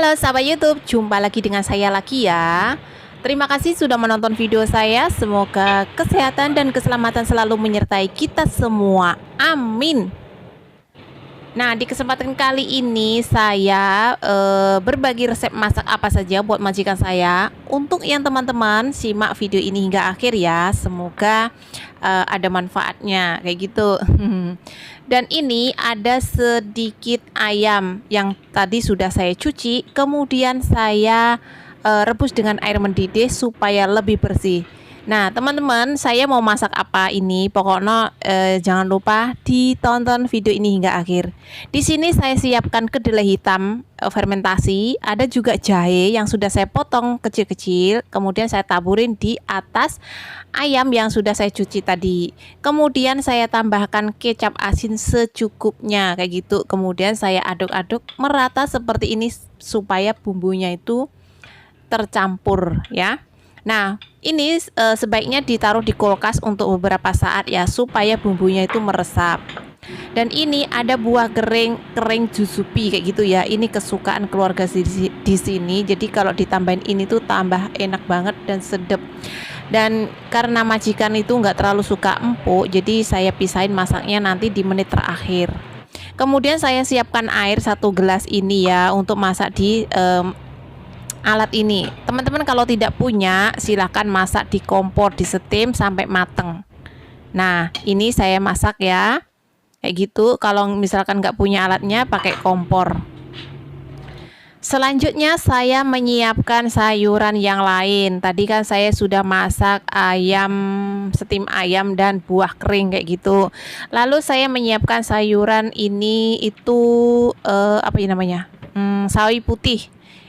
Halo sahabat YouTube, jumpa lagi dengan saya lagi ya. Terima kasih sudah menonton video saya. Semoga kesehatan dan keselamatan selalu menyertai kita semua. Amin. Nah, di kesempatan kali ini saya berbagi resep masak apa saja buat majikan saya. Untuk yang teman-teman simak video ini hingga akhir ya. Semoga ada manfaatnya kayak gitu. Dan ini ada sedikit ayam yang tadi sudah saya cuci, kemudian saya rebus dengan air mendidih supaya lebih bersih. Nah, teman-teman, saya mau masak apa ini? Pokoknya jangan lupa ditonton video ini hingga akhir. Di sini saya siapkan kedelai hitam fermentasi, ada juga jahe yang sudah saya potong kecil-kecil, kemudian saya taburin di atas ayam yang sudah saya cuci tadi. Kemudian saya tambahkan kecap asin secukupnya kayak gitu. Kemudian saya aduk-aduk merata seperti ini supaya bumbunya itu tercampur ya. Nah, ini sebaiknya ditaruh di kulkas untuk beberapa saat ya supaya bumbunya itu meresap. Dan ini ada buah kering juzupi kayak gitu ya. Ini kesukaan keluarga di sini. Jadi kalau ditambahin ini tuh tambah enak banget dan sedap. Dan karena majikan itu nggak terlalu suka empuk, jadi saya pisahin masaknya nanti di menit terakhir. Kemudian saya siapkan air 1 gelas ini ya untuk masak di alat ini. Teman-teman kalau tidak punya silahkan masak di kompor, di steam sampai mateng. Nah, ini saya masak ya kayak gitu. Kalau misalkan nggak punya alatnya pakai kompor. Selanjutnya saya menyiapkan sayuran yang lain. Tadi kan saya sudah masak ayam, steam ayam dan buah kering kayak gitu. Lalu saya menyiapkan sayuran ini itu apa ya namanya, sawi putih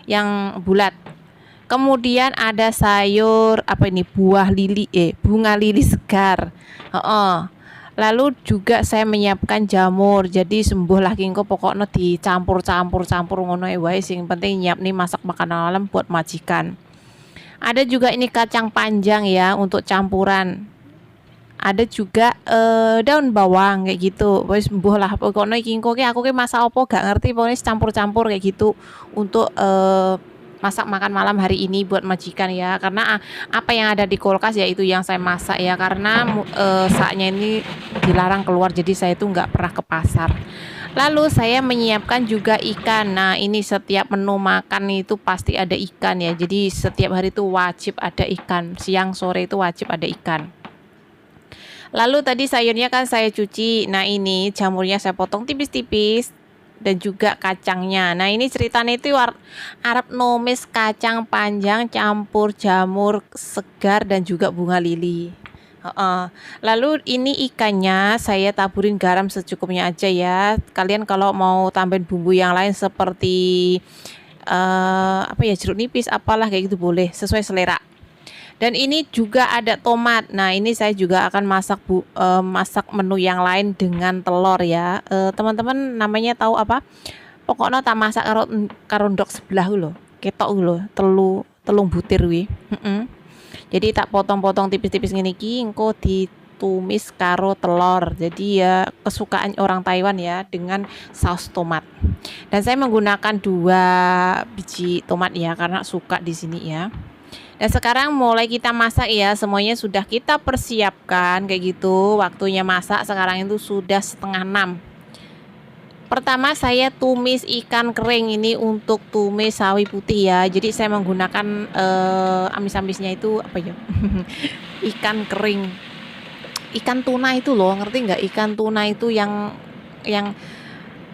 yang bulat. Kemudian ada sayur apa ini, bunga lili segar. Lalu juga saya menyiapkan jamur. Jadi sembuh lah kingko pokoknya dicampur-campur ngono wae, sing penting nyiap nih masak makanan malam buat majikan. Ada juga ini kacang panjang ya untuk campuran. Ada juga daun bawang kayak gitu. Wis mbuh lah pokoknya kingko ki aku ki masak opo gak ngerti, pokoknya campur-campur kayak gitu untuk masak makan malam hari ini buat majikan ya. Karena apa yang ada di kulkas ya itu yang saya masak ya, karena saatnya ini dilarang keluar, jadi saya itu nggak pernah ke pasar. Lalu saya menyiapkan juga ikan. Nah, ini setiap menu makan itu pasti ada ikan ya, jadi setiap hari itu wajib ada ikan, siang sore itu wajib ada ikan. Lalu tadi sayurnya kan saya cuci. Nah, ini jamurnya saya potong tipis-tipis dan juga kacangnya. Nah, ini ceritanya itu Arab numis kacang panjang campur jamur segar dan juga bunga lili. Lalu ini ikannya saya taburin garam secukupnya aja ya. Kalian kalau mau tambahin bumbu yang lain seperti apa ya, jeruk nipis apalah kayak gitu boleh, sesuai selera. Dan ini juga ada tomat. Nah, ini saya juga akan masak menu yang lain dengan telur ya. Teman-teman namanya tahu apa? Pokoknya tak masak karo ndok sebelah loh. Ketok loh, telung butir wi. Jadi tak potong-potong tipis-tipis ngene iki engko ditumis karo telur. Jadi ya kesukaan orang Taiwan ya dengan saus tomat. Dan saya menggunakan 2 biji tomat ya karena suka di sini ya. Dan sekarang mulai kita masak ya, semuanya sudah kita persiapkan kayak gitu. Waktunya masak sekarang itu sudah 5:30. Pertama saya tumis ikan kering ini untuk tumis sawi putih ya. Jadi saya menggunakan amis-amisnya itu apa ya? Ikan kering. Ikan tuna itu loh, ngerti nggak? Ikan tuna itu yang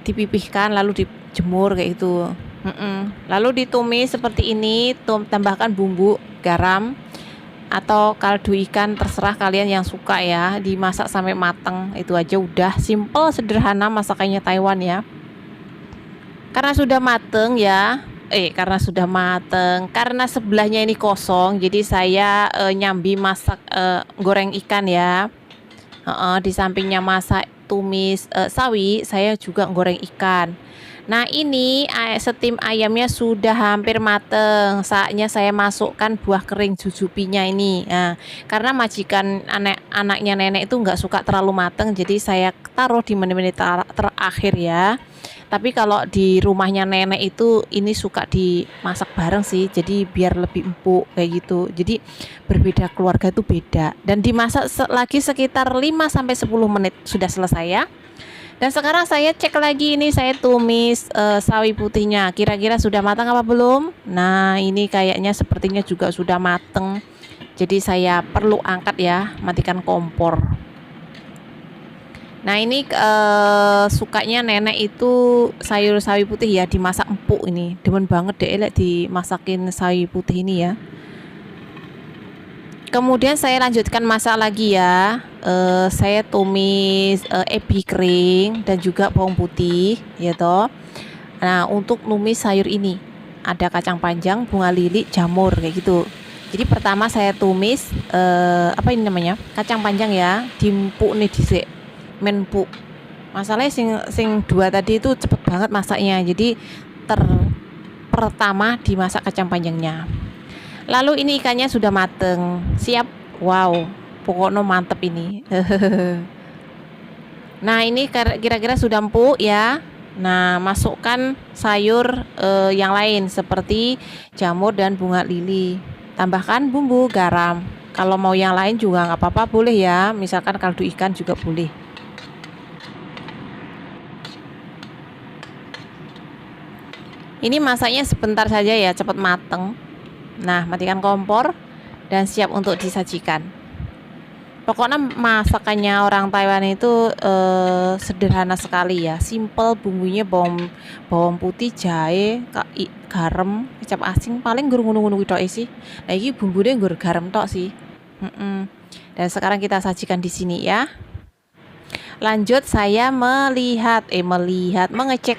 dipipihkan lalu dijemur kayak itu. Lalu ditumis seperti ini, tambahkan bumbu garam atau kaldu ikan, terserah kalian yang suka ya, dimasak sampai mateng. Itu aja udah simple sederhana masakannya Taiwan ya. Karena sudah mateng ya, karena sebelahnya ini kosong, jadi saya nyambi masak goreng ikan ya. Di sampingnya masak tumis sawi, saya juga goreng ikan. Nah, ini steam ayamnya sudah hampir mateng. Saatnya saya masukkan buah kering jujupinya ini. Nah, karena majikan anaknya nenek itu nggak suka terlalu mateng, jadi saya taruh di menit-menit terakhir ya. Tapi kalau di rumahnya nenek itu ini suka dimasak bareng sih, jadi biar lebih empuk kayak gitu. Jadi berbeda keluarga itu beda dan dimasak lagi sekitar 5 sampai 10 menit sudah selesai ya. Dan sekarang saya cek lagi ini, saya tumis sawi putihnya. Kira-kira sudah matang apa belum? Nah, ini kayaknya sepertinya juga sudah mateng. Jadi saya perlu angkat ya, matikan kompor. Nah, ini sukanya nenek itu sayur sawi putih ya, dimasak empuk ini. Demen banget deh elek dimasakin sawi putih ini ya. Kemudian saya lanjutkan masak lagi ya. Saya tumis ebi kering dan juga bawang putih ya toh. Nah, untuk numis sayur ini ada kacang panjang, bunga lili, jamur kayak gitu. Jadi pertama saya tumis apa ini namanya? Kacang panjang ya, diempuk nih dhisik. Menpuk. Masalahnya sing dua tadi itu cepet banget masaknya. Jadi pertama dimasak kacang panjangnya. Lalu ini ikannya sudah mateng, siap. Wow, pokoknya mantep ini. Nah, ini kira-kira sudah empuk ya. Nah, masukkan sayur yang lain seperti jamur dan bunga lili. Tambahkan bumbu garam. Kalau mau yang lain juga nggak apa-apa, boleh ya. Misalkan kaldu ikan juga boleh. Ini masaknya sebentar saja ya, cepat mateng. Nah, matikan kompor dan siap untuk disajikan. Pokoknya masakannya orang Taiwan itu sederhana sekali ya, simple, bumbunya bawang putih, jahe, garam, kecap asin, paling ngono-ngono tok sih. Nah, ini bumbunya nggur garam tok sih. Dan sekarang kita sajikan di sini ya. Lanjut saya mengecek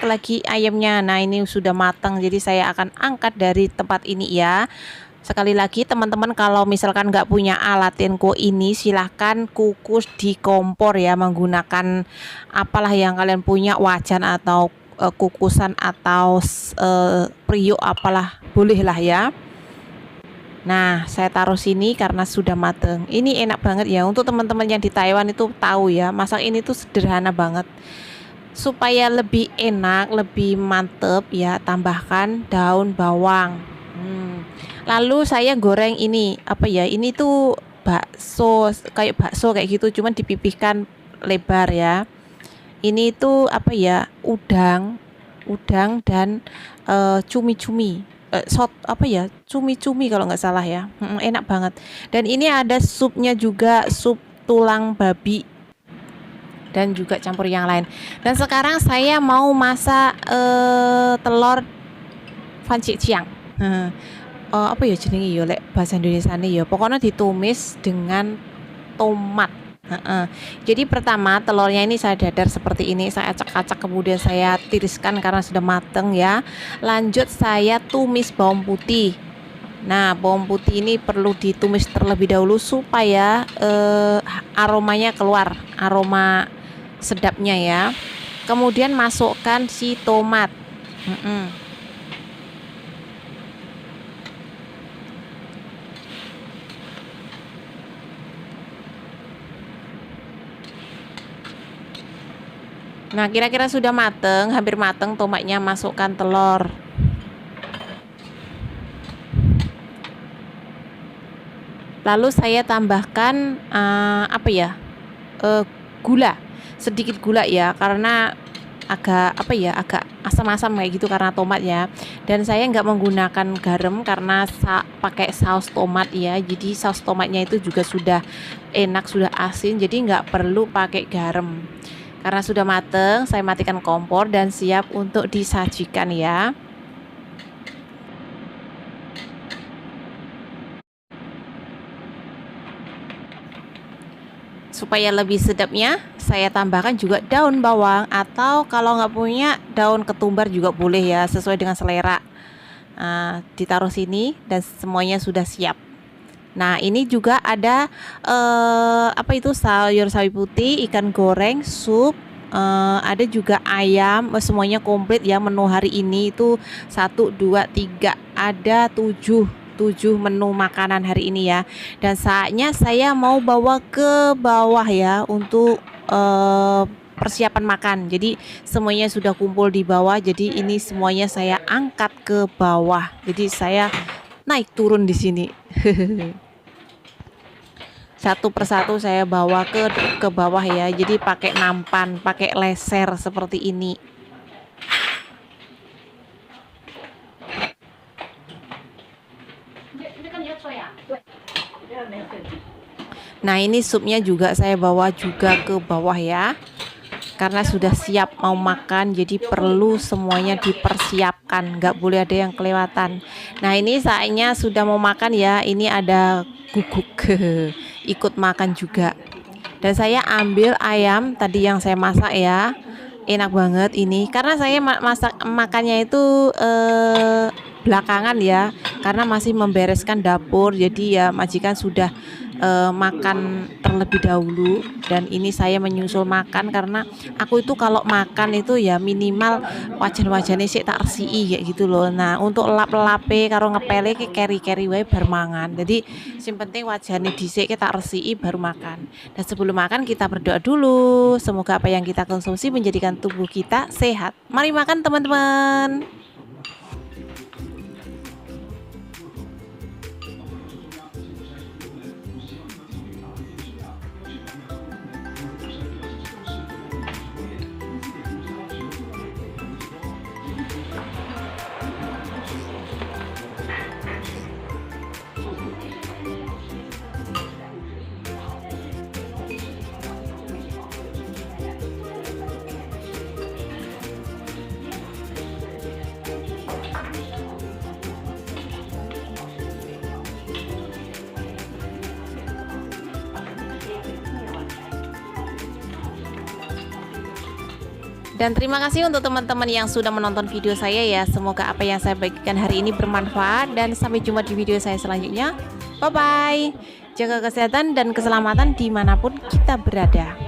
lagi ayamnya. Nah, ini sudah matang, jadi saya akan angkat dari tempat ini ya. Sekali lagi teman-teman, kalau misalkan nggak punya alat Tenko ini, silahkan kukus di kompor ya, menggunakan apalah yang kalian punya, wajan atau kukusan atau periuk apalah, bolehlah ya. Nah, saya taruh sini karena sudah mateng. Ini enak banget ya, untuk teman-teman yang di Taiwan itu tahu ya, masak ini tuh sederhana banget. Supaya lebih enak, lebih mantep ya, tambahkan daun bawang. Lalu saya goreng ini, apa ya, ini tuh bakso kayak gitu, cuman dipipihkan lebar ya. Ini tuh apa ya, udang dan cumi-cumi. Cumi-cumi kalau nggak salah ya. Enak banget. Dan ini ada supnya juga, sup tulang babi dan juga campur yang lain. Dan sekarang saya mau masak telur pancit-ciang. Apa ya jenenge ya lek bahasa Indonesiane ya. Pokoknya ditumis dengan tomat. Jadi pertama telurnya ini saya dadar seperti ini, saya acak-acak, kemudian saya tiriskan karena sudah mateng ya. Lanjut saya tumis bawang putih. Nah, bawang putih ini perlu ditumis terlebih dahulu supaya aromanya keluar, aroma sedapnya ya. Kemudian masukkan si tomat. Nah, kira-kira sudah mateng, hampir mateng tomatnya, masukkan telur. Lalu saya tambahkan gula, sedikit gula ya, karena agak asam-asam kayak gitu karena tomat ya. Dan saya nggak menggunakan garam karena pakai saus tomat ya, jadi saus tomatnya itu juga sudah enak, sudah asin, jadi nggak perlu pakai garam. Karena sudah mateng, saya matikan kompor dan siap untuk disajikan ya. Supaya lebih sedapnya, saya tambahkan juga daun bawang, atau kalau nggak punya daun ketumbar juga boleh ya, sesuai dengan selera. Ditaruh sini dan semuanya sudah siap. Nah, ini juga ada sayur sawi putih, ikan goreng, sup, ada juga ayam, semuanya komplit ya. Menu hari ini itu 1, 2, 3, ada 7 menu makanan hari ini ya. Dan saatnya saya mau bawa ke bawah ya untuk persiapan makan. Jadi semuanya sudah kumpul di bawah. Jadi ini semuanya saya angkat ke bawah. Jadi saya naik turun di sini. Satu persatu saya bawa ke bawah ya. Jadi pakai nampan, pakai leser seperti ini. Nah, ini supnya juga saya bawa juga ke bawah ya. Karena sudah siap mau makan, jadi perlu semuanya dipersiapkan, nggak boleh ada yang kelewatan. Nah, ini saatnya sudah mau makan ya. Ini ada guguk ikut makan juga. Dan saya ambil ayam tadi yang saya masak ya. Enak banget ini karena saya masak makannya itu belakangan ya, karena masih membereskan dapur. Jadi ya majikan sudah makan terlebih dahulu, dan ini saya menyusul makan karena aku itu kalau makan itu ya minimal wajan-wajane sik tak resiki kayak gitu loh. Nah, untuk lap-lape karo ngepele ki keri-keri wae bar mangan. Jadi sing penting wajane dhisik tak resiki baru makan. Dan sebelum makan kita berdoa dulu. Semoga apa yang kita konsumsi menjadikan tubuh kita sehat. Mari makan teman-teman. Dan terima kasih untuk teman-teman yang sudah menonton video saya ya. Semoga apa yang saya bagikan hari ini bermanfaat, dan sampai jumpa di video saya selanjutnya. Bye-bye. Jaga kesehatan dan keselamatan dimanapun kita berada.